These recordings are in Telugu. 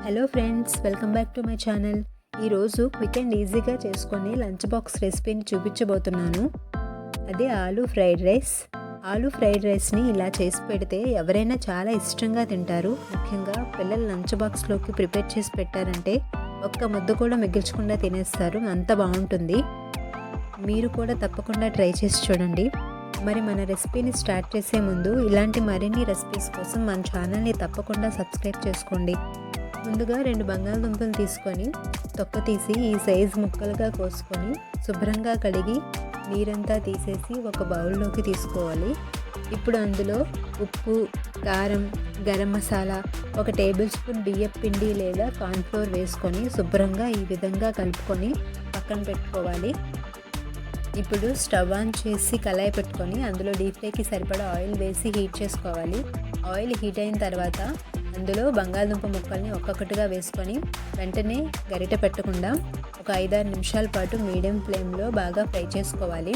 Hello friends, welcome back to my channel. ఈరోజు క్విక్ అండ్ ఈజీగా చేసుకొని లంచ్ బాక్స్ రెసిపీని చూపించబోతున్నాను. అదే aloo fried rice. Aloo fried రైస్ని ఇలా చేసి పెడితే ఎవరైనా చాలా ఇష్టంగా తింటారు. ముఖ్యంగా పిల్లలు లంచ్ బాక్స్లోకి ప్రిపేర్ చేసి పెట్టారంటే ఒక్క ముద్ద కూడా మిగిల్చకుండా తినేస్తారు. అంత బాగుంటుంది. మీరు కూడా తప్పకుండా ట్రై చేసి చూడండి. మరి మన రెసిపీని స్టార్ట్ చేసే ముందు ఇలాంటి మరిన్ని రెసిపీస్ కోసం మన ఛానల్ని తప్పకుండా సబ్స్క్రైబ్ చేసుకోండి. ముందుగా 2 బంగాళదుంపలు తీసుకొని తొక్క తీసి ఈ సైజు ముక్కలుగా కోసుకొని శుభ్రంగా కడిగి నీరంతా తీసేసి ఒక బౌల్లోకి తీసుకోవాలి. ఇప్పుడు అందులో ఉప్పు, కారం, గరం మసాలా, 1 టేబుల్ స్పూన్ బియ్యం పిండి లేదా కార్న్ఫ్లోర్ వేసుకొని శుభ్రంగా ఈ విధంగా కలుపుకొని పక్కన పెట్టుకోవాలి. ఇప్పుడు స్టవ్ ఆన్ చేసి కళాయి పెట్టుకొని అందులో డీప్ ఫ్రైకి సరిపడా ఆయిల్ వేసి హీట్ చేసుకోవాలి. ఆయిల్ హీట్ అయిన తర్వాత అందులో బంగాళదుంప ముక్కల్ని ఒక్కొక్కటిగా వేసుకొని వెంటనే గరిటె పెట్టకుండా ఒక 5-6 నిమిషాల పాటు మీడియం ఫ్లేమ్లో బాగా ఫ్రై చేసుకోవాలి.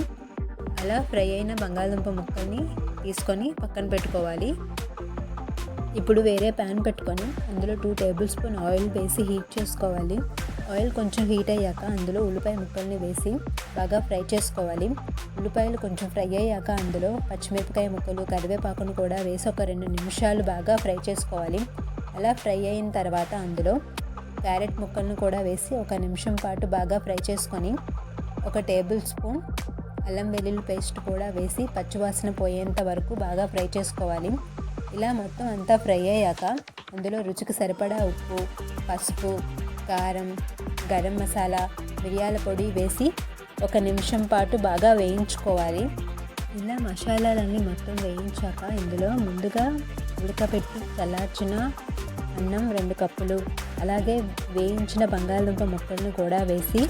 అలా ఫ్రై అయిన బంగాళదుంప ముక్కల్ని తీసుకొని పక్కన పెట్టుకోవాలి. ఇప్పుడు వేరే ప్యాన్ పెట్టుకొని అందులో 2 టేబుల్ స్పూన్ ఆయిల్ వేసి హీట్ చేసుకోవాలి. ఆయిల్ కొంచెం హీట్ అయ్యాక అందులో ఉల్లిపాయ ముక్కల్ని వేసి బాగా ఫ్రై చేసుకోవాలి. ఉల్లిపాయలు కొంచెం ఫ్రై అయ్యాక అందులో పచ్చిమిరపకాయ ముక్కలు, కరివేపాకును కూడా వేసి ఒక 2 నిమిషాలు బాగా ఫ్రై చేసుకోవాలి. అలా ఫ్రై అయిన తర్వాత అందులో క్యారెట్ ముక్కలను కూడా వేసి 1 నిమిషం పాటు బాగా ఫ్రై చేసుకొని 1 టేబుల్ స్పూన్ అల్లం వెల్లుల్లి పేస్ట్ కూడా వేసి పచ్చివాసన పోయేంత వరకు బాగా ఫ్రై చేసుకోవాలి. ఇలా మొత్తం అంతా ఫ్రై అయ్యాక అందులో రుచికి సరిపడా ఉప్పు, పసుపు, కారం, గరం మసాలా, మిరియాల పొడి వేసి 1 నిమిషం పాటు బాగా వేయించుకోవాలి. ఇలా మసాలాలన్నీ మొత్తం వేయించాక ఇందులో ముందుగా ఉడకపెట్టి చల్లార్చిన అన్నం 2 కప్పులు, అలాగే వేయించిన బంగాళదుంప ముక్కలను కూడా వేసి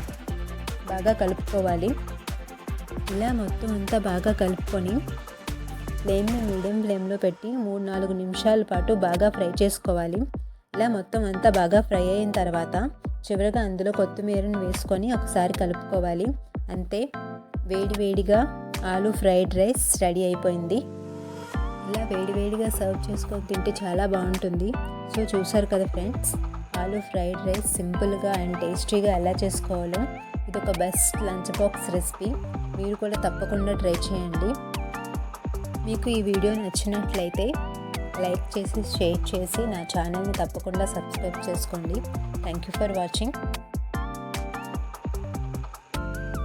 బాగా కలుపుకోవాలి. ఇలా మొత్తం అంతా బాగా కలుపుకొని ఫ్లేమ్ని మీడియం ఫ్లేమ్లో పెట్టి 3-4 నిమిషాల పాటు బాగా ఫ్రై చేసుకోవాలి. ఇలా మొత్తం అంతా బాగా ఫ్రై అయిన తర్వాత చివరిగా అందులో కొత్తిమీరను వేసుకొని ఒకసారి కలుపుకోవాలి. అంతే, వేడివేడిగా ఆలూ ఫ్రైడ్ రైస్ రెడీ అయిపోయింది. ఇలా వేడివేడిగా సర్వ్ చేసుకొని తింటే చాలా బాగుంటుంది. సో చూసారు కదా ఫ్రెండ్స్, ఆలూ ఫ్రైడ్ రైస్ సింపుల్గా అండ్ టేస్టీగా ఎలా చేసుకోవాలో ఇది ఒక బెస్ట్ లంచ్ బాక్స్ రెసిపీ. మీరు కూడా తప్పకుండా ట్రై చేయండి. మీకు ఈ వీడియో నచ్చినట్లయితే లైక్ చేసి, షేర్ చేసి నా ఛానల్ని తప్పకుండా సబ్స్క్రైబ్ చేసుకోండి. Thank you for watching.